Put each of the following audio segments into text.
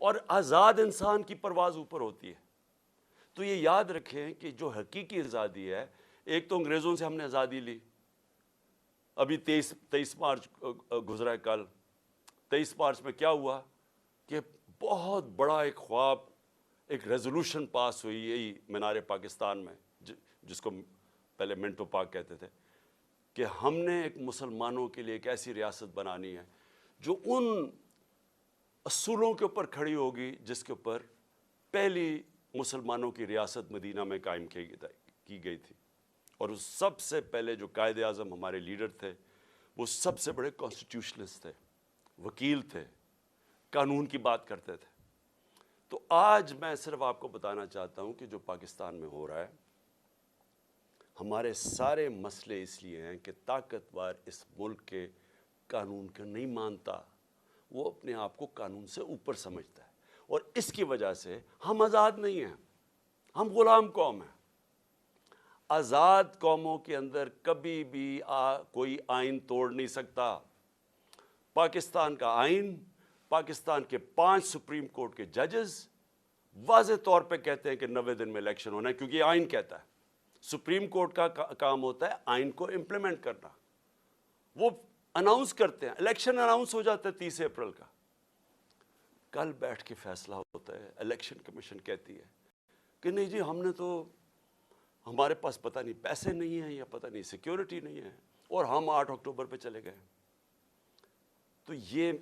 اور آزاد انسان کی پرواز اوپر ہوتی ہے. تو یہ یاد رکھیں کہ جو حقیقی آزادی ہے، ایک تو انگریزوں سے ہم نے آزادی لی. ابھی 23 مارچ گزرا ہے کل. 23 مارچ میں کیا ہوا کہ بہت بڑا ایک خواب، ایک ریزولوشن پاس ہوئی یہی مینار پاکستان میں، جس کو پہلے منٹو پارک کہتے تھے، کہ ہم نے ایک مسلمانوں کے لیے ایک ایسی ریاست بنانی ہے جو ان اصولوں کے اوپر کھڑی ہوگی جس کے اوپر پہلی مسلمانوں کی ریاست مدینہ میں قائم کی گئی تھی. اور اس سب سے پہلے جو قائد اعظم ہمارے لیڈر تھے، وہ سب سے بڑے کانسٹیٹیوشنسٹ تھے، وکیل تھے، قانون کی بات کرتے تھے. تو آج میں صرف آپ کو بتانا چاہتا ہوں کہ جو پاکستان میں ہو رہا ہے، ہمارے سارے مسئلے اس لیے ہیں کہ طاقتور اس ملک کے قانون کو نہیں مانتا، وہ اپنے آپ کو قانون سے اوپر سمجھتا ہے، اور اس کی وجہ سے ہم آزاد نہیں ہیں، ہم غلام قوم ہیں. آزاد قوموں کے اندر کبھی بھی کوئی آئین توڑ نہیں سکتا. پاکستان کا آئین، پاکستان کے 5 سپریم کورٹ کے ججز واضح طور پہ کہتے ہیں کہ 90 دن میں الیکشن ہونا ہے، کیونکہ یہ آئین کہتا ہے. سپریم کورٹ کا کام ہوتا ہے آئین کو امپلیمنٹ کرنا. وہ اناؤنس کرتے ہیں، الیکشن اناؤنس ہو جاتا ہے 30 اپریل کا، کل بیٹھ کے فیصلہ ہوتا ہے. الیکشن کمیشن کہتی ہے کہ نہیں جی، ہم نے تو، ہمارے پاس پتہ نہیں پیسے نہیں ہیں یا پتہ نہیں سیکیورٹی نہیں ہے، اور ہم 8 اکتوبر پہ چلے گئے. تو یہ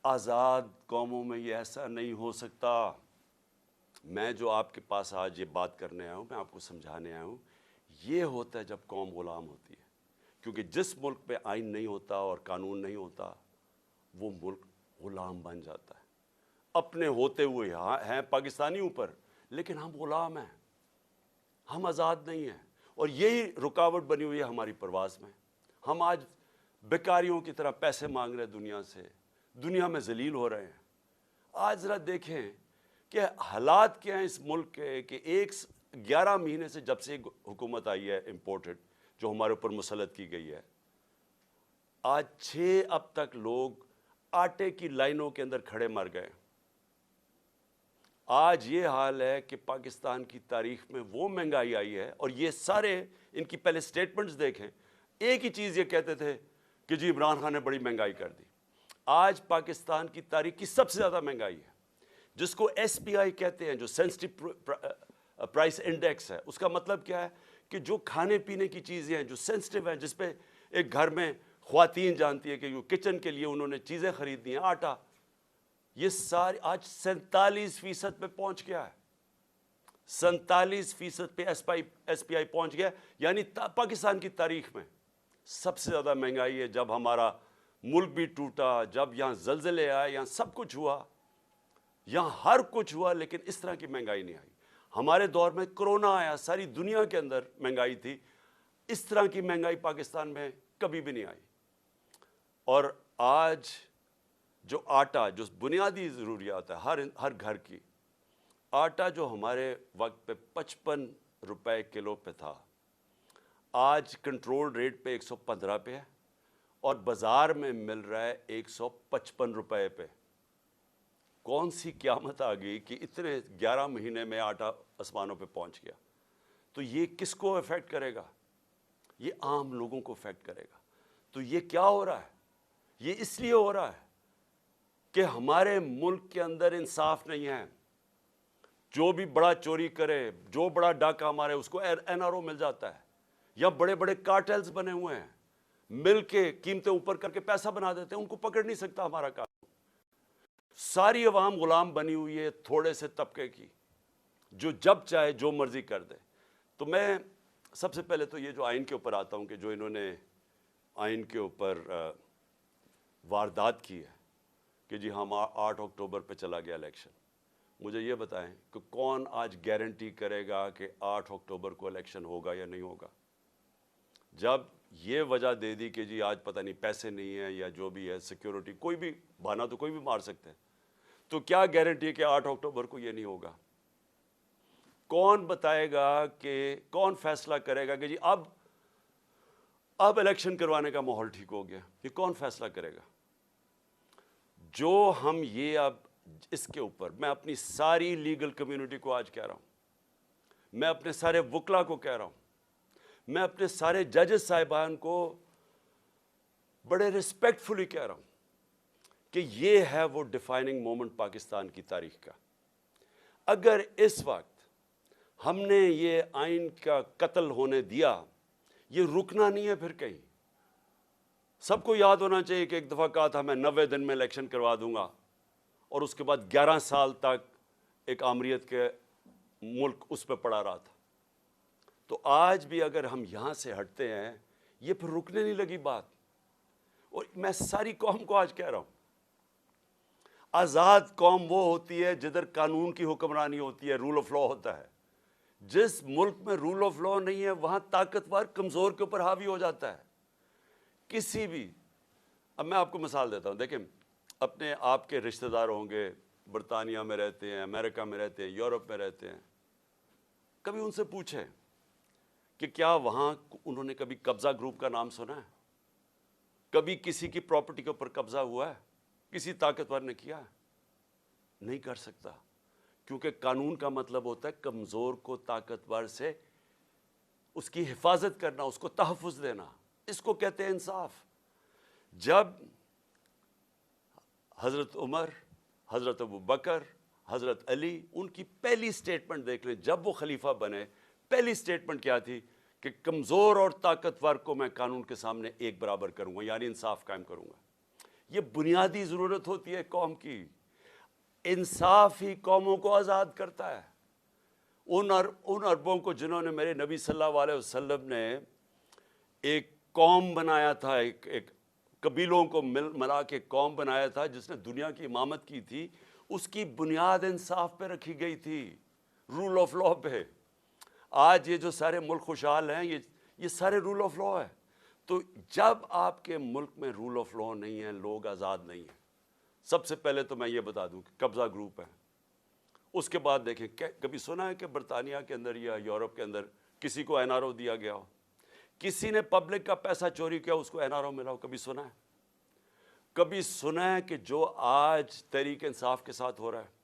آزاد قوموں میں یہ ایسا نہیں ہو سکتا. میں جو آپ کے پاس آج یہ بات کرنے آیا ہوں، میں آپ کو سمجھانے آیا ہوں، یہ ہوتا ہے جب قوم غلام ہوتی ہے. کیونکہ جس ملک پہ آئین نہیں ہوتا اور قانون نہیں ہوتا، وہ ملک غلام بن جاتا ہے. اپنے ہوتے ہوئے ہیں پاکستانی اوپر، لیکن ہم غلام ہیں، ہم آزاد نہیں ہیں. اور یہی رکاوٹ بنی ہوئی ہے ہماری پرواز میں. ہم آج بیکاریوں کی طرح پیسے مانگ رہے دنیا سے، دنیا میں ذلیل ہو رہے ہیں. آج ذرا دیکھیں کہ حالات کیا ہیں اس ملک کے، کہ 11 مہینے سے جب سے حکومت آئی ہے امپورٹڈ، جو ہمارے اوپر مسلط کی گئی ہے، آج 6 اب تک لوگ آٹے کی لائنوں کے اندر کھڑے مر گئے. آج یہ حال ہے کہ پاکستان کی تاریخ میں وہ مہنگائی آئی ہے، اور یہ سارے ان کی پہلے سٹیٹمنٹس دیکھیں، ایک ہی چیز یہ کہتے تھے کہ جی عمران خان نے بڑی مہنگائی کر دی. آج پاکستان کی تاریخ کی سب سے زیادہ مہنگائی ہے، جس کو ایس پی آئی کہتے ہیں، جو سینسٹیو پرائس انڈیکس ہے. اس کا مطلب کیا ہے کہ جو کھانے پینے کی چیزیں ہیں جو سینسٹیو ہیں، جس پہ ایک گھر میں خواتین جانتی ہے کہ جو کچن کے لیے انہوں نے چیزیں خریدنی ہیں، آٹا، یہ ساری آج 47% پہ پہنچ گیا ہے. 47% پہ ایس پی آئی پہنچ گیا. یعنی پاکستان کی تاریخ میں سب سے زیادہ مہنگائی ہے. جب ہمارا ملک بھی ٹوٹا، جب یہاں زلزلے آئے، یہاں سب کچھ ہوا، یہاں ہر کچھ ہوا، لیکن اس طرح کی مہنگائی نہیں آئی. ہمارے دور میں کرونا آیا، ساری دنیا کے اندر مہنگائی تھی، اس طرح کی مہنگائی پاکستان میں کبھی بھی نہیں آئی. اور آج جو آٹا، جو بنیادی ضروریات ہے ہر گھر کی، آٹا جو ہمارے وقت پہ 55 روپے کلو پہ تھا، آج کنٹرول ریٹ پہ 115 پہ ہے، اور بازار میں مل رہا ہے 155 روپے پہ. کون سی قیامت آ گئی کہ اتنے 11 مہینے میں آٹا آسمانوں پہ پہنچ گیا؟ تو یہ کس کو افیکٹ کرے گا؟ یہ عام لوگوں کو افیکٹ کرے گا. تو یہ کیا ہو رہا ہے؟ یہ اس لیے ہو رہا ہے کہ ہمارے ملک کے اندر انصاف نہیں ہے. جو بھی بڑا چوری کرے، جو بڑا ڈاکہ مارے، اس کو این آر او مل جاتا ہے. یا بڑے بڑے کارٹلز بنے ہوئے ہیں، مل کے قیمتیں اوپر کر کے پیسہ بنا دیتے ہیں، ان کو پکڑ نہیں سکتا ہمارا کام. ساری عوام غلام بنی ہوئی ہے تھوڑے سے طبقے کی، جو جب چاہے جو مرضی کر دے. تو میں سب سے پہلے تو یہ جو آئین کے اوپر آتا ہوں، کہ جو انہوں نے آئین کے اوپر واردات کی ہے کہ جی ہم 8 اکتوبر پہ چلا گیا الیکشن. مجھے یہ بتائیں کہ کون آج گارنٹی کرے گا کہ 8 اکتوبر کو الیکشن ہوگا یا نہیں ہوگا؟ جب یہ وجہ دے دی کہ جی آج پتہ نہیں پیسے نہیں ہیں یا جو بھی ہے، سیکیورٹی، کوئی بھی بہانہ تو کوئی بھی مار سکتے ہیں، تو کیا گارنٹی ہے کہ 8 اکتوبر کو یہ نہیں ہوگا؟ کون بتائے گا کہ کون فیصلہ کرے گا کہ جی اب الیکشن کروانے کا ماحول ٹھیک ہو گیا؟ یہ کون فیصلہ کرے گا؟ جو ہم یہ اب اس کے اوپر میں اپنی ساری لیگل کمیونٹی کو آج کہہ رہا ہوں, میں اپنے سارے وکلا کو کہہ رہا ہوں, میں اپنے سارے ججز صاحبان کو بڑے ریسپیکٹفلی کہہ رہا ہوں کہ یہ ہے وہ ڈیفائننگ مومنٹ پاکستان کی تاریخ کا. اگر اس وقت ہم نے یہ آئین کا قتل ہونے دیا, یہ رکنا نہیں ہے پھر کہیں. سب کو یاد ہونا چاہیے کہ ایک دفعہ کہا تھا میں 90 دن میں الیکشن کروا دوں گا, اور اس کے بعد 11 سال تک ایک آمریت کے ملک اس پہ پڑا رہا تھا. تو آج بھی اگر ہم یہاں سے ہٹتے ہیں, یہ پھر رکنے نہیں لگی بات. اور میں ساری قوم کو آج کہہ رہا ہوں, آزاد قوم وہ ہوتی ہے جدھر قانون کی حکمرانی ہوتی ہے, رول آف لا ہوتا ہے. جس ملک میں رول آف لا نہیں ہے وہاں طاقتور کمزور کے اوپر حاوی ہو جاتا ہے. کسی بھی, اب میں آپ کو مثال دیتا ہوں, دیکھیں اپنے آپ کے رشتہ دار ہوں گے, برطانیہ میں رہتے ہیں, امریکہ میں رہتے ہیں, یورپ میں رہتے ہیں, کبھی ان سے پوچھیں کہ کیا وہاں انہوں نے کبھی قبضہ گروپ کا نام سنا ہے؟ کبھی کسی کی پراپرٹی کے اوپر قبضہ ہوا ہے؟ کسی طاقتور نے کیا ہے؟ نہیں کر سکتا, کیونکہ قانون کا مطلب ہوتا ہے کمزور کو طاقتور سے اس کی حفاظت کرنا, اس کو تحفظ دینا. اس کو کہتے ہیں انصاف. جب حضرت عمر, حضرت ابو بکر, حضرت علی, ان کی پہلی سٹیٹمنٹ دیکھ لیں, جب وہ خلیفہ بنے پہلی سٹیٹمنٹ کیا تھی کہ کمزور اور طاقتور کو میں قانون کے سامنے ایک برابر کروں گا, یعنی انصاف قائم کروں گا. یہ بنیادی ضرورت ہوتی ہے قوم کی. انصاف ہی قوموں کو آزاد کرتا ہے. ان عربوں کو جنہوں نے میرے نبی صلی اللہ علیہ وسلم نے ایک قوم بنایا تھا, ایک قبیلوں کو ملا کے قوم بنایا تھا جس نے دنیا کی امامت کی تھی, اس کی بنیاد انصاف پہ رکھی گئی تھی, رول آف لا پہ. آج یہ جو سارے ملک خوشحال ہیں, یہ سارے رول آف لا ہے. تو جب آپ کے ملک میں رول آف لا نہیں ہے, لوگ آزاد نہیں ہیں. سب سے پہلے تو میں یہ بتا دوں کہ قبضہ گروپ ہے. اس کے بعد دیکھیں, کبھی سنا ہے کہ برطانیہ کے اندر یا یورپ کے اندر کسی کو این آر او دیا گیا ہو؟ کسی نے پبلک کا پیسہ چوری کیا, اس کو این آر او ملا ہو؟ کبھی سنا ہے؟ کبھی سنا ہے کہ جو آج تحریک انصاف کے ساتھ ہو رہا ہے,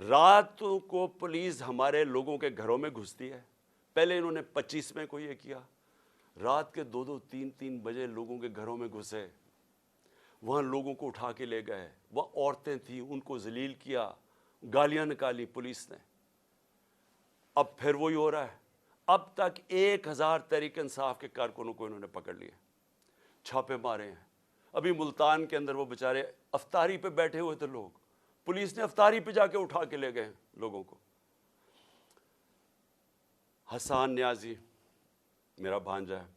راتوں کو پولیس ہمارے لوگوں کے گھروں میں گھستی ہے. پہلے انہوں نے 25 میں کو یہ کیا, رات کے 2-2, 3-3 بجے لوگوں کے گھروں میں گھسے, وہاں لوگوں کو اٹھا کے لے گئے. وہ عورتیں تھیں, ان کو ذلیل کیا, گالیاں نکالی پولیس نے. اب پھر وہی ہو رہا ہے. اب تک 1000 تحریک انصاف کے کارکنوں کو انہوں نے پکڑ لیا, چھاپے مارے ہیں. ابھی ملتان کے اندر وہ بیچارے افطاری پہ بیٹھے ہوئے تھے لوگ, پولیس نے افطاری پہ جا کے اٹھا کے لے گئے لوگوں کو. حسان نیازی میرا بھانجا ہے,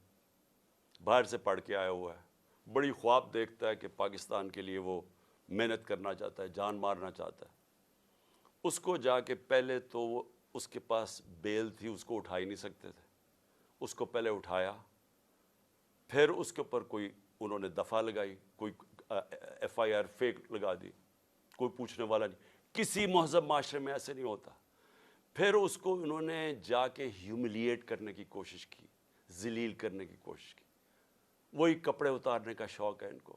باہر سے پڑھ کے آیا ہوا ہے, بڑی خواب دیکھتا ہے کہ پاکستان کے لیے وہ محنت کرنا چاہتا ہے, جان مارنا چاہتا ہے. اس کو جا کے پہلے تو وہ اس کے پاس بیل تھی, اس کو اٹھا ہی نہیں سکتے تھے, اس کو پہلے اٹھایا, پھر اس کے اوپر کوئی انہوں نے دفعہ لگائی, کوئی ایف آئی آر فیک لگا دی, کوئی پوچھنے والا نہیں. کسی مہذب معاشرے میں ایسے نہیں ہوتا. پھر اس کو انہوں نے جا کے ہیوملیٹ کرنے کی کوشش کی, ذلیل کرنے کی کوشش کی. وہی کپڑے اتارنے کا شوق ہے ان کو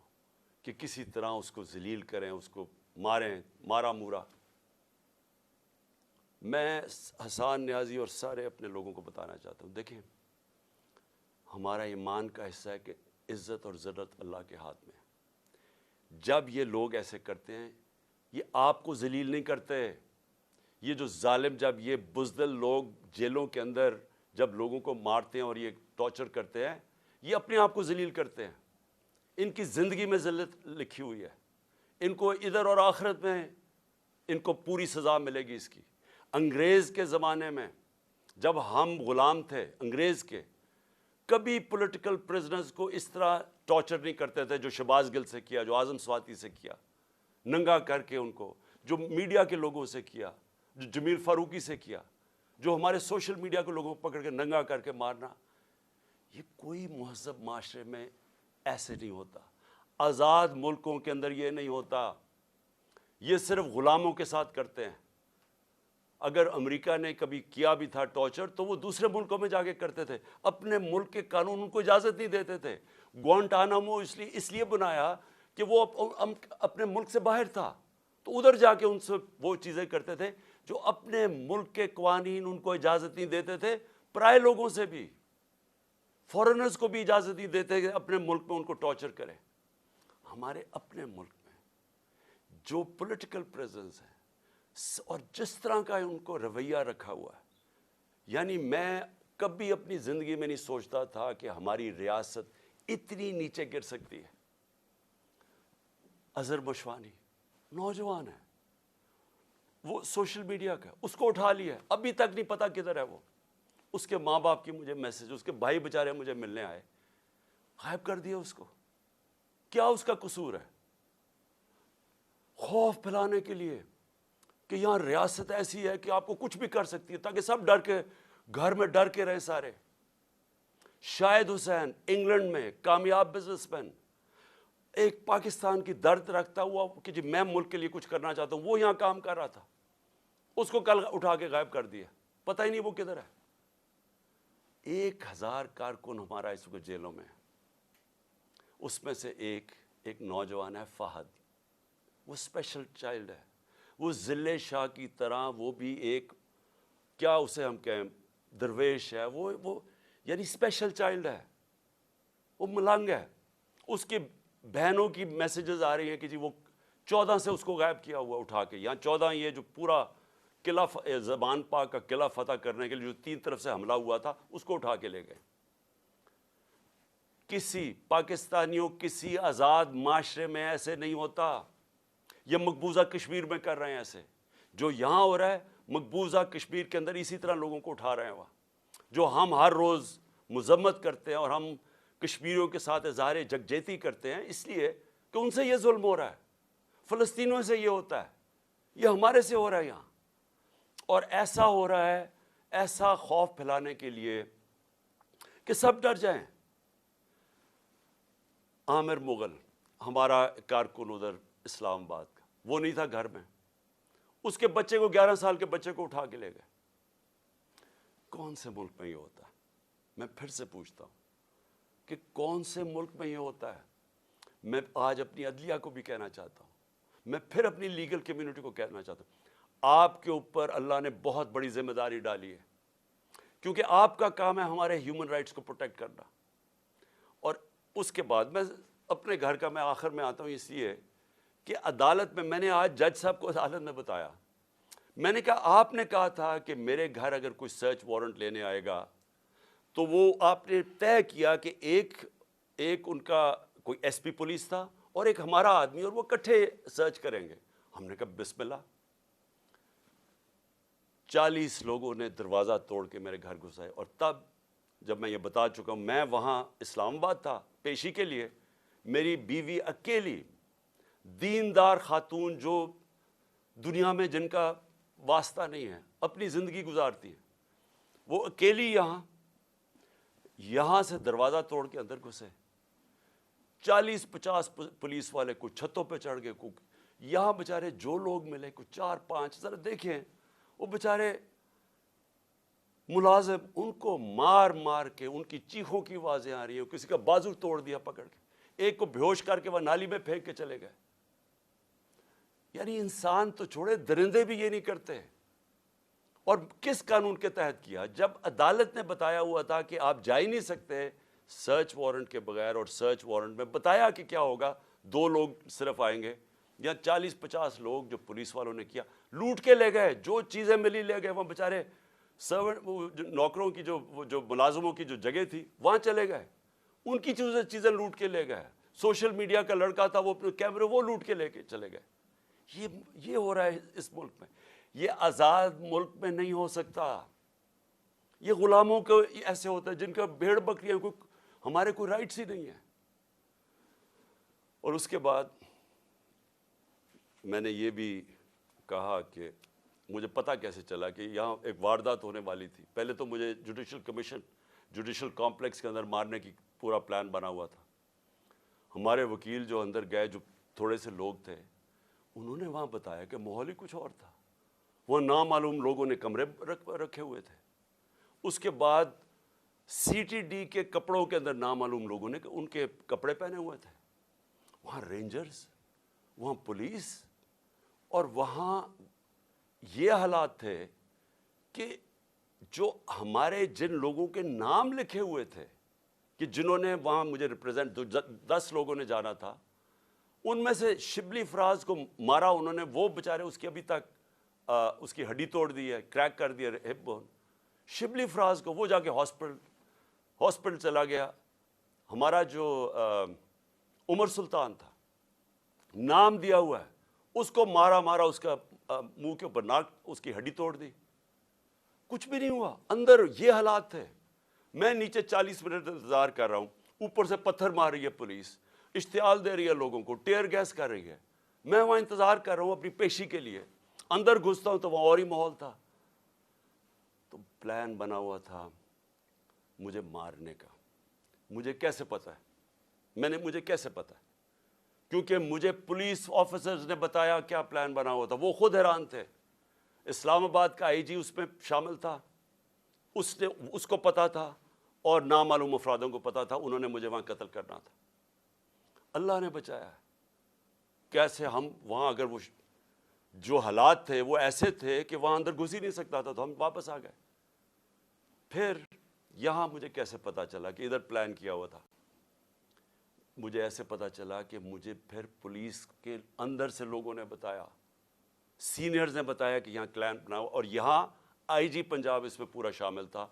کہ کسی طرح اس کو ذلیل کریں, اس کو ماریں, مارا مورا. میں حسان نیازی اور سارے اپنے لوگوں کو بتانا چاہتا ہوں, دیکھیں ہمارا ایمان کا حصہ ہے کہ عزت اور ذلت اللہ کے ہاتھ میں ہے. جب یہ لوگ ایسے کرتے ہیں, یہ آپ کو ذلیل نہیں کرتے. یہ جو ظالم, جب یہ بزدل لوگ جیلوں کے اندر جب لوگوں کو مارتے ہیں اور یہ ٹارچر کرتے ہیں, یہ اپنے آپ کو ذلیل کرتے ہیں. ان کی زندگی میں ذلت لکھی ہوئی ہے, ان کو ادھر اور آخرت میں ان کو پوری سزا ملے گی اس کی. انگریز کے زمانے میں جب ہم غلام تھے انگریز کے, کبھی پولیٹیکل پرزنرز کو اس طرح ٹارچر نہیں کرتے تھے جو شہباز گل سے کیا, جو اعظم سواتی سے کیا, ننگا کر کے ان کو, جو میڈیا کے لوگوں سے کیا, جو جمیل فاروقی سے کیا, جو ہمارے سوشل میڈیا کے لوگوں کو پکڑ کے ننگا کر کے مارنا. یہ کوئی مہذب معاشرے میں ایسے نہیں ہوتا. آزاد ملکوں کے اندر یہ نہیں ہوتا. یہ صرف غلاموں کے ساتھ کرتے ہیں. اگر امریکہ نے کبھی کیا بھی تھا ٹارچر تو وہ دوسرے ملکوں میں جا کے کرتے تھے, اپنے ملک کے قانون ان کو اجازت نہیں دیتے تھے. گوانٹانامو اس لیے بنایا کہ وہ اپنے ملک سے باہر تھا, تو ادھر جا کے ان سے وہ چیزیں کرتے تھے جو اپنے ملک کے قوانین ان کو اجازت نہیں دیتے تھے، پرائے لوگوں سے بھی، فورنرز کو بھی اجازت نہیں دیتے کہ اپنے ملک میں ان کو ٹارچر کرے۔ ہمارے اپنے ملک میں جو پولیٹیکل پریزنس ہے اور جس طرح کا ان کو رویہ رکھا ہوا ہے، یعنی میں کبھی اپنی زندگی میں نہیں سوچتا تھا کہ ہماری ریاست اتنی نیچے گر سکتی ہے۔ اظہر مشوانی نوجوان ہے، وہ سوشل میڈیا کا، اس کو اٹھا لیا ہے، ابھی تک نہیں پتا کدھر ہے وہ۔ اس کے ماں باپ کی مجھے میسج، اس کے بھائی بیچارے مجھے ملنے آئے، غائب کر دیا اس کو۔ کیا اس کا قصور ہے؟ خوف پھیلانے کے لیے کہ یہاں ریاست ایسی ہے کہ آپ کو کچھ بھی کر سکتی ہے، تاکہ سب ڈر کے گھر میں ڈر کے رہے سارے۔ شاہد حسین انگلینڈ میں کامیاب بزنس مین، ایک پاکستان کی درد رکھتا ہوا کہ جی میں ملک کے لیے کچھ کرنا چاہتا ہوں، وہ یہاں کام کر رہا تھا، اس کو کل اٹھا کے غائب کر دیا، پتہ ہی نہیں وہ کدھر ہے۔ 1000 کارکن ہمارا اس وقت جیلوں میں ہے، اس میں سے ایک نوجوان ہے فہد، وہ اسپیشل چائلڈ ہے، وہ ضلع شاہ کی طرح، وہ بھی ایک کیا اسے ہم کہیں درویش ہے، وہ یعنی اسپیشل چائلڈ ہے، وہ ملنگ ہے۔ اس کی بہنوں کی میسیجز آ رہی ہیں کہ جی وہ 14 سے اس کو غائب کیا ہوا اٹھا کے، یہاں 14 یہ جو پورا قلعہ زبان پاک کا قلعہ فتح کرنے کے لیے جو 3 طرف سے حملہ ہوا تھا، اس کو اٹھا کے لے گئے۔ کسی پاکستانیوں کسی آزاد معاشرے میں ایسے نہیں ہوتا، یہ مقبوضہ کشمیر میں کر رہے ہیں ایسے، جو یہاں ہو رہا ہے مقبوضہ کشمیر کے اندر اسی طرح لوگوں کو اٹھا رہے ہیں وہاں، جو ہم ہر روز مذمت کرتے ہیں اور ہم کشمیریوں کے ساتھ اظہار یکجہتی کرتے ہیں، اس لیے کہ ان سے یہ ظلم ہو رہا ہے، فلسطینیوں سے یہ ہوتا ہے، یہ ہمارے سے ہو رہا ہے یہاں، اور ایسا ہو رہا ہے، ایسا خوف پھیلانے کے لیے کہ سب ڈر جائیں۔ عامر مغل ہمارا کارکن ادھر اسلام آباد کا، وہ نہیں تھا گھر میں، اس کے بچے کو 11 سال کے بچے کو اٹھا کے لے گئے۔ کون سے ملک میں یہ ہوتا ہے؟ میں پھر سے پوچھتا ہوں کہ کون سے ملک میں یہ ہوتا ہے؟ میں آج اپنی عدلیہ کو بھی کہنا چاہتا ہوں، میں پھر اپنی لیگل کمیونٹی کو کہنا چاہتا ہوں، آپ کے اوپر اللہ نے بہت بڑی ذمہ داری ڈالی ہے، کیونکہ آپ کا کام ہے ہمارے ہیومن رائٹس کو پروٹیکٹ کرنا۔ اور اس کے بعد میں اپنے گھر کا میں آخر میں آتا ہوں اس لیے کہ عدالت میں نے آج جج صاحب کو عدالت میں بتایا، میں نے کہا آپ نے کہا تھا کہ میرے گھر اگر کوئی سرچ وارنٹ لینے آئے گا تو وہ آپ نے طے کیا کہ ایک ان کا کوئی ایس پی پولیس تھا اور ایک ہمارا آدمی، اور وہ اکٹھے سرچ کریں گے۔ ہم نے کہا بسم اللہ۔ 40 لوگوں نے دروازہ توڑ کے میرے گھر گھسائے، اور تب جب میں یہ بتا چکا ہوں، میں وہاں اسلام آباد تھا پیشی کے لیے، میری بیوی اکیلی دیندار خاتون جو دنیا میں جن کا واسطہ نہیں ہے، اپنی زندگی گزارتی ہے، وہ اکیلی یہاں سے دروازہ توڑ کے اندر گھسے۔ 40-50 پولیس والے کچھ چھتوں پہ چڑھ گئے، یہاں بےچارے جو لوگ ملے کچھ 4-5، ذرا دیکھیں وہ بےچارے ملازم، ان کو مار مار کے، ان کی چیخوں کی آوازیں آ رہی ہیں، کسی کا بازو توڑ دیا پکڑ کے، ایک کو بیہوش کر کے وہ نالی میں پھینک کے چلے گئے۔ یعنی انسان تو چھوڑے، درندے بھی یہ نہیں کرتے۔ اور کس قانون کے تحت کیا؟ جب عدالت نے بتایا ہوا تھا کہ آپ جا ہی نہیں سکتے سرچ وارنٹ کے بغیر، اور سرچ وارنٹ میں بتایا کہ کیا ہوگا، 2 لوگ صرف آئیں گے، یا 40-50 لوگ جو پولیس والوں نے کیا، لوٹ کے لے گئے، جو چیزیں ملی لے گئے، وہاں بیچارے سرونٹ نوکروں کی جو ملازموں کی جو جگہ تھی وہاں چلے گئے، ان کی چیزیں لوٹ کے لے گئے۔ سوشل میڈیا کا لڑکا تھا، وہ اپنے کیمرے وہ لوٹ کے لے کے چلے گئے۔ یہ ہو رہا ہے اس ملک میں۔ یہ آزاد ملک میں نہیں ہو سکتا۔ یہ غلاموں کو ایسے ہوتا ہے جن کا بھیڑ بکریاں، ہمارے کوئی رائٹس ہی نہیں ہے۔ اور اس کے بعد میں نے یہ بھی کہا کہ مجھے پتہ کیسے چلا کہ یہاں ایک واردات ہونے والی تھی۔ پہلے تو مجھے جوڈیشل کمپلیکس کے اندر مارنے کی پورا پلان بنا ہوا تھا۔ ہمارے وکیل جو اندر گئے، جو تھوڑے سے لوگ تھے، انہوں نے وہاں بتایا کہ ماحول ہی کچھ اور تھا، وہ نامعلوم لوگوں نے کمرے رکھے ہوئے تھے۔ اس کے بعد سی ٹی ڈی کے کپڑوں کے اندر نامعلوم لوگوں نے ان کے کپڑے پہنے ہوئے تھے، وہاں رینجرز، وہاں پولیس، اور وہاں یہ حالات تھے کہ جو ہمارے جن لوگوں کے نام لکھے ہوئے تھے کہ جنہوں نے وہاں مجھے ریپرزینٹ 10 لوگوں نے جانا تھا، ان میں سے شبلی فراز کو مارا انہوں نے، وہ بیچارے اس کی ابھی تک اس کی ہڈی توڑ دی ہے، کریک کر دیا ہپ بون. شبلی فراز کو وہ جا کے ہاسپٹل چلا گیا. ہمارا جو عمر سلطان تھا، نام دیا ہوا ہے، اس کو مارا اس کا منہ کے اوپر ناک، اس کی ہڈی توڑ دی. کچھ بھی نہیں ہوا. اندر یہ حالات تھے. میں نیچے 40 منٹ انتظار کر رہا ہوں، اوپر سے پتھر مار رہی ہے پولیس، اشتعال دے رہی ہے لوگوں کو، ٹیئر گیس کر رہی ہے. میں وہاں انتظار کر رہا ہوں اپنی پیشی کے لیے. اندر گھستا ہوں تو وہاں اور ہی ماحول تھا. تو پلان بنا ہوا تھا مجھے مارنے کا. مجھے کیسے پتا ہے؟ مجھے کیسے پتا ہے؟ کیونکہ مجھے پولیس آفیسرز نے بتایا کیا پلان بنا ہوا تھا. وہ خود حیران تھے. اسلام آباد کا آئی جی اس میں شامل تھا، اس کو پتا تھا، اور نامعلوم افرادوں کو پتا تھا. انہوں نے مجھے وہاں قتل کرنا تھا. اللہ نے بچایا. کیسے ہم وہاں، اگر وہ جو حالات تھے وہ ایسے تھے کہ وہاں اندر گھس ہی نہیں سکتا تھا، تو ہم واپس آ گئے. پھر یہاں مجھے کیسے پتا چلا کہ ادھر پلان کیا ہوا تھا؟ مجھے ایسے پتا چلا کہ مجھے پھر پولیس کے اندر سے لوگوں نے بتایا، سینئرز نے بتایا کہ یہاں پلان بناؤ. اور یہاں آئی جی پنجاب اس میں پورا شامل تھا،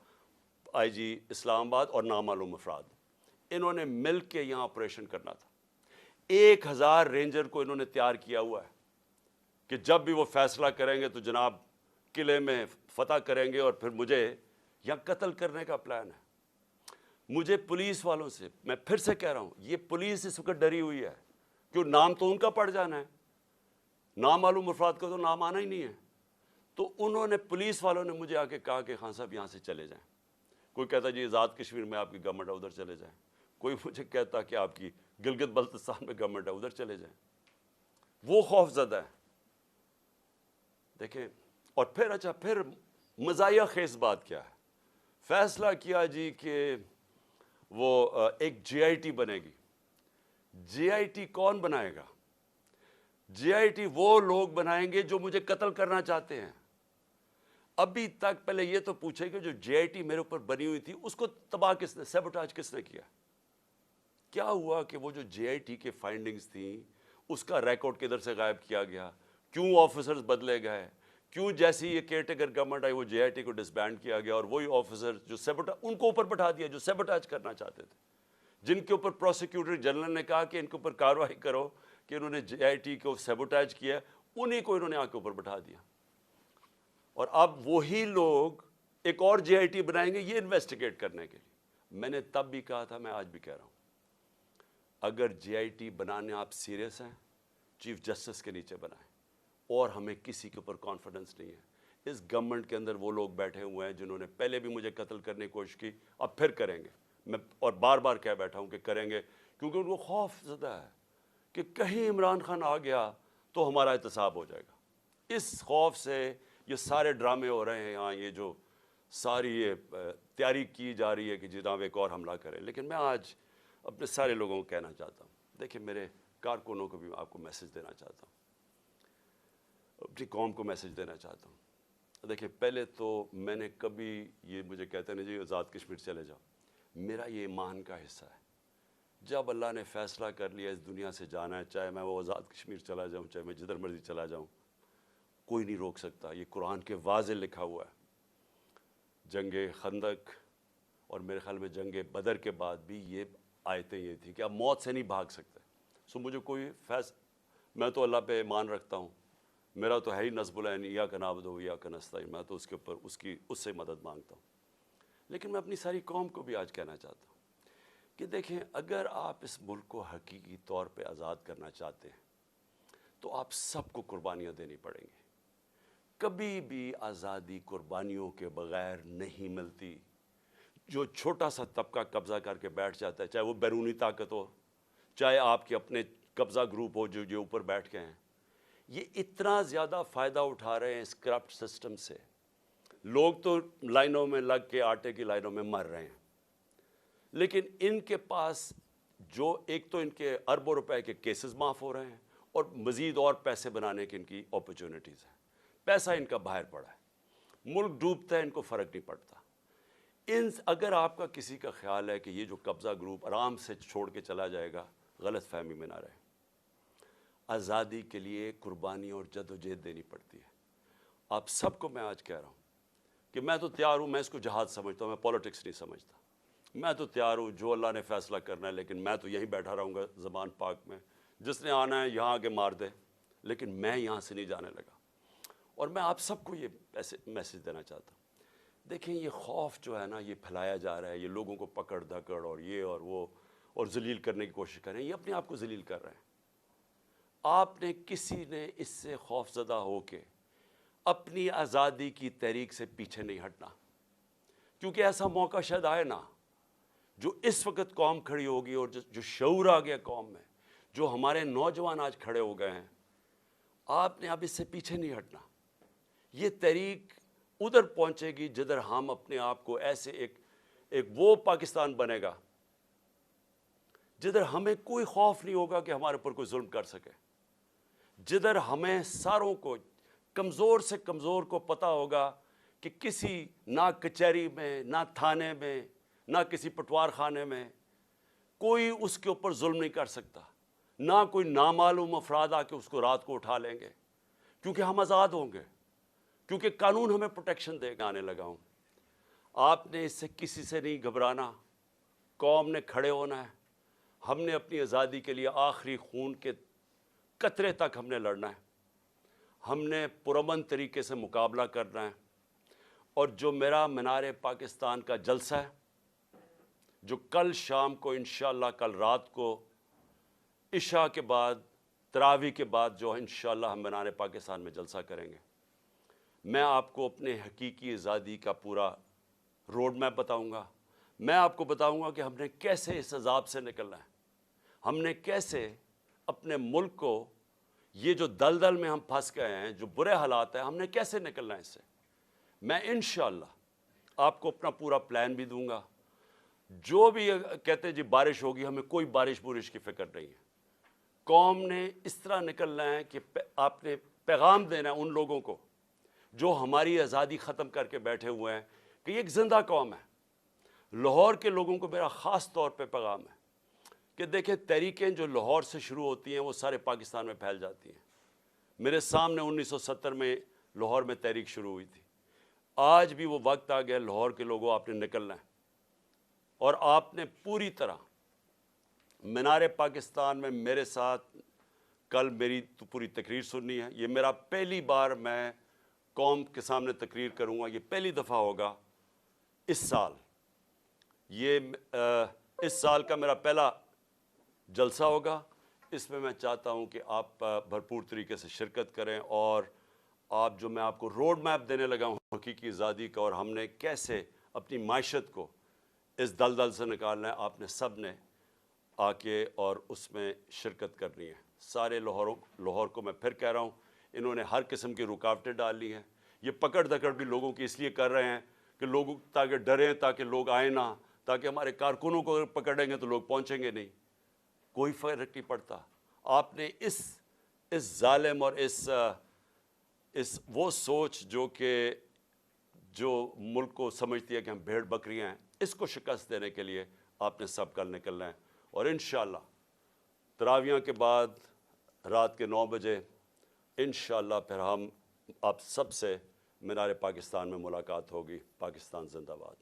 آئی جی اسلام آباد اور نامعلوم افراد. انہوں نے مل کے یہاں آپریشن کرنا تھا. 1000 رینجر کو انہوں نے تیار کیا ہوا ہے کہ جب بھی وہ فیصلہ کریں گے تو جناب قلعے میں فتح کریں گے، اور پھر مجھے یہاں قتل کرنے کا پلان ہے. مجھے پولیس والوں سے، میں پھر سے کہہ رہا ہوں، یہ پولیس اس وقت ڈری ہوئی ہے، کیوں نام تو ان کا پڑ جانا ہے، نامعلوم افراد کا تو نام آنا ہی نہیں ہے. تو انہوں نے، پولیس والوں نے مجھے آ کے کہا کہ خان صاحب یہاں سے چلے جائیں. کوئی کہتا جی آزاد کشمیر میں آپ کی گورنمنٹ ہے ادھر چلے جائیں. کوئی مجھے کہتا کہ آپ کی گلگت بلتستان میں گورنمنٹ ہے ادھر چلے جائیں. وہ خوف زدہ ہے. دیکھیں، اور پھر اچھا، پھر مزاحیہ خیز بات کیا ہے؟ فیصلہ کیا جی کہ وہ ایک جے آئی ٹی بنے گی. جے آئی ٹی کون بنائے گا؟ جے آئی ٹی وہ لوگ بنائیں گے جو مجھے قتل کرنا چاہتے ہیں. ابھی تک پہلے یہ تو پوچھے کہ جو جے آئی ٹی میرے اوپر بنی ہوئی تھی اس کو تباہ کس نے، سیبوٹاج کس نے کیا؟ کیا ہوا کہ وہ جو جے آئی ٹی کے فائنڈنگز تھیں اس کا ریکارڈ کدھر سے غائب کیا گیا؟ کیوں آفیسرز بدلے گئے؟ کیوں جیسی یہ کیئر ٹیکر گورنمنٹ آئی وہ جے آئی ٹی کو ڈسبینڈ کیا گیا، اور وہی آفیسر جو ان کو اوپر بٹھا دیا جو سیبوٹاج کرنا چاہتے تھے، جن کے اوپر پروسیکیوٹر جنرل نے کہا کہ ان کے اوپر کارروائی کرو کہ انہوں نے جے آئی ٹی کو سیبوٹاج کیا، انہی کو انہوں نے آ کے اوپر بٹھا دیا. اور اب وہی لوگ ایک اور جے آئی ٹی بنائیں گے یہ انویسٹیگیٹ کرنے کے لیے. میں نے تب بھی کہا تھا، میں آج بھی کہہ رہا ہوں، اگر جے آئی ٹی بنانے آپ سیریس ہیں، چیف جسٹس کے نیچے بنائیں. اور ہمیں کسی کے اوپر کانفیڈنس نہیں ہے. اس گورنمنٹ کے اندر وہ لوگ بیٹھے ہوئے ہیں جنہوں نے پہلے بھی مجھے قتل کرنے کی کوشش کی، اب پھر کریں گے. میں اور بار بار کہہ بیٹھا ہوں کہ کریں گے، کیونکہ ان کو خوف زدہ ہے کہ کہیں عمران خان آ گیا تو ہمارا احتساب ہو جائے گا. اس خوف سے یہ سارے ڈرامے ہو رہے ہیں یہاں، یہ جو ساری یہ تیاری کی جا رہی ہے کہ جناب ایک اور حملہ کریں. لیکن میں آج اپنے سارے لوگوں کو کہنا چاہتا ہوں، دیکھیں میرے کارکنوں کو بھی آپ کو میسج دینا چاہتا ہوں، اپنی قوم کو میسج دینا چاہتا ہوں. دیکھیں، پہلے تو میں نے کبھی، یہ مجھے کہتے ہیں جی آزاد کشمیر چلے جاؤ، میرا یہ ایمان کا حصہ ہے. جب اللہ نے فیصلہ کر لیا اس دنیا سے جانا ہے، چاہے میں وہ آزاد کشمیر چلا جاؤں، چاہے میں جدھر مرضی چلا جاؤں، کوئی نہیں روک سکتا. یہ قرآن کے واضح لکھا ہوا ہے. جنگ خندق اور میرے خیال میں جنگ بدر کے بعد بھی یہ آیتیں یہ تھی کہ آپ موت سے نہیں بھاگ سکتے. سو مجھے کوئی میں تو اللہ پہ ایمان رکھتا ہوں، میرا تو ہے ہی نصب العین، ایاک نعبد و ایاک نستعین، میں تو اس کے اوپر اس سے مدد مانگتا ہوں. لیکن میں اپنی ساری قوم کو بھی آج کہنا چاہتا ہوں کہ دیکھیں، اگر آپ اس ملک کو حقیقی طور پہ آزاد کرنا چاہتے ہیں تو آپ سب کو قربانیاں دینی پڑیں گی. کبھی بھی آزادی قربانیوں کے بغیر نہیں ملتی. جو چھوٹا سا طبقہ قبضہ کر کے بیٹھ جاتا ہے، چاہے وہ بیرونی طاقت ہو، چاہے آپ کے اپنے قبضہ گروپ ہو جو اوپر بیٹھ کے ہیں، یہ اتنا زیادہ فائدہ اٹھا رہے ہیں اس کرپٹ سسٹم سے. لوگ تو لائنوں میں لگ کے، آٹے کی لائنوں میں مر رہے ہیں، لیکن ان کے پاس جو ایک تو ان کے اربوں روپے کے کیسز معاف ہو رہے ہیں، اور مزید اور پیسے بنانے کی ان کی اپرچونٹیز ہیں. پیسہ ان کا باہر پڑا ہے, ملک ڈوبتا ہے, ان کو فرق نہیں پڑتا. اگر آپ کا کسی کا خیال ہے کہ یہ جو قبضہ گروپ آرام سے چھوڑ کے چلا جائے گا, غلط فہمی میں نہ رہے. آزادی کے لیے قربانی اور جد و جہد دینی پڑتی ہے. آپ سب کو میں آج کہہ رہا ہوں کہ میں تو تیار ہوں, میں اس کو جہاد سمجھتا ہوں, میں پولیٹکس نہیں سمجھتا. میں تو تیار ہوں, جو اللہ نے فیصلہ کرنا ہے, لیکن میں تو یہیں بیٹھا رہوں گا زبان پاک میں. جس نے آنا ہے یہاں آگے مار دے, لیکن میں یہاں سے نہیں جانے لگا. اور میں آپ سب کو یہ میسج دینا چاہتا ہوں. دیکھیں, یہ خوف جو ہے نا, یہ پھیلایا جا رہا ہے, یہ لوگوں کو پکڑ دھکڑ اور یہ اور وہ اور ذلیل کرنے کی کوشش کر رہے ہیں. یہ اپنے آپ کو ذلیل کر رہے ہیں. آپ نے کسی نے اس سے خوف زدہ ہو کے اپنی آزادی کی تحریک سے پیچھے نہیں ہٹنا, کیونکہ ایسا موقع شاید آئے نا. جو اس وقت قوم کھڑی ہوگی اور جو شعور آ گیا قوم میں, جو ہمارے نوجوان آج کھڑے ہو گئے ہیں, آپ نے اب اس سے پیچھے نہیں ہٹنا. یہ تحریک ادھر پہنچے گی جدھر ہم اپنے آپ کو ایسے ایک وہ پاکستان بنے گا جدھر ہمیں کوئی خوف نہیں ہوگا کہ ہمارے اوپر کوئی ظلم کر سکے, جدھر ہمیں ساروں کو, کمزور سے کمزور کو پتہ ہوگا کہ کسی نہ کچہری میں, نہ تھانے میں, نہ کسی پٹوار خانے میں کوئی اس کے اوپر ظلم نہیں کر سکتا. نہ کوئی نامعلوم افراد آ کے اس کو رات کو اٹھا لیں گے, کیونکہ ہم آزاد ہوں گے, کیونکہ قانون ہمیں پروٹیکشن دے گا. آنے لگا ہوں, آپ نے اس سے کسی سے نہیں گھبرانا. قوم نے کھڑے ہونا ہے. ہم نے اپنی آزادی کے لیے آخری خون کے قطرے تک ہم نے لڑنا ہے. ہم نے پرامن طریقے سے مقابلہ کرنا ہے. اور جو میرا مینار پاکستان کا جلسہ ہے, جو کل شام کو انشاءاللہ, کل رات کو عشاء کے بعد, تراویح کے بعد جو انشاءاللہ ہم مینار پاکستان میں جلسہ کریں گے, میں آپ کو اپنے حقیقی آزادی کا پورا روڈ میپ بتاؤں گا. میں آپ کو بتاؤں گا کہ ہم نے کیسے اس عذاب سے نکلنا ہے, ہم نے کیسے اپنے ملک کو, یہ جو دلدل میں ہم پھنس گئے ہیں, جو برے حالات ہیں, ہم نے کیسے نکلنا ہے اس سے. میں انشاءاللہ آپ کو اپنا پورا پلان بھی دوں گا. جو بھی کہتے ہیں جی بارش ہوگی, ہمیں کوئی بارش بورش کی فکر نہیں ہے. قوم نے اس طرح نکلنا ہے کہ آپ نے پیغام دینا ہے ان لوگوں کو جو ہماری آزادی ختم کر کے بیٹھے ہوئے ہیں کہ یہ ایک زندہ قوم ہے. لاہور کے لوگوں کو میرا خاص طور پہ پیغام ہے کہ دیکھیں, تحریکیں جو لاہور سے شروع ہوتی ہیں وہ سارے پاکستان میں پھیل جاتی ہیں. میرے سامنے 1970 میں لاہور میں تحریک شروع ہوئی تھی. آج بھی وہ وقت آ گیا, لاہور کے لوگوں آپ نے نکلنا ہے, اور آپ نے پوری طرح مینار پاکستان میں میرے ساتھ کل میری تو پوری تقریر سننی ہے. یہ میرا پہلی بار میں قوم کے سامنے تقریر کروں گا, یہ پہلی دفعہ ہوگا اس سال. یہ اس سال کا میرا پہلا جلسہ ہوگا. اس میں چاہتا ہوں کہ آپ بھرپور طریقے سے شرکت کریں, اور آپ جو میں آپ کو روڈ میپ دینے لگا ہوں حقیقی آزادی کا, اور ہم نے کیسے اپنی معیشت کو اس دلدل سے نکالنا ہے, آپ نے سب نے آ کے اور اس میں شرکت کرنی ہے. سارے لاہور کو میں پھر کہہ رہا ہوں, انہوں نے ہر قسم کی رکاوٹیں ڈالی ہیں. یہ پکڑ دھکڑ بھی لوگوں کی اس لیے کر رہے ہیں کہ لوگ تاکہ ڈریں, تاکہ لوگ آئیں نہ, تاکہ ہمارے کارکنوں کو پکڑیں گے تو لوگ پہنچیں گے نہیں. کوئی فرق نہیں پڑتا. آپ نے اس ظالم اور اس وہ سوچ جو ملک کو سمجھتی ہے کہ ہم بھیڑ بکریاں ہیں, اس کو شکست دینے کے لیے آپ نے سب کل نکلنا ہے. اور انشاءاللہ تراویح کے بعد رات کے 9 بجے انشاءاللہ پھر ہم آپ سب سے مینار پاکستان میں ملاقات ہوگی. پاکستان زندہ باد.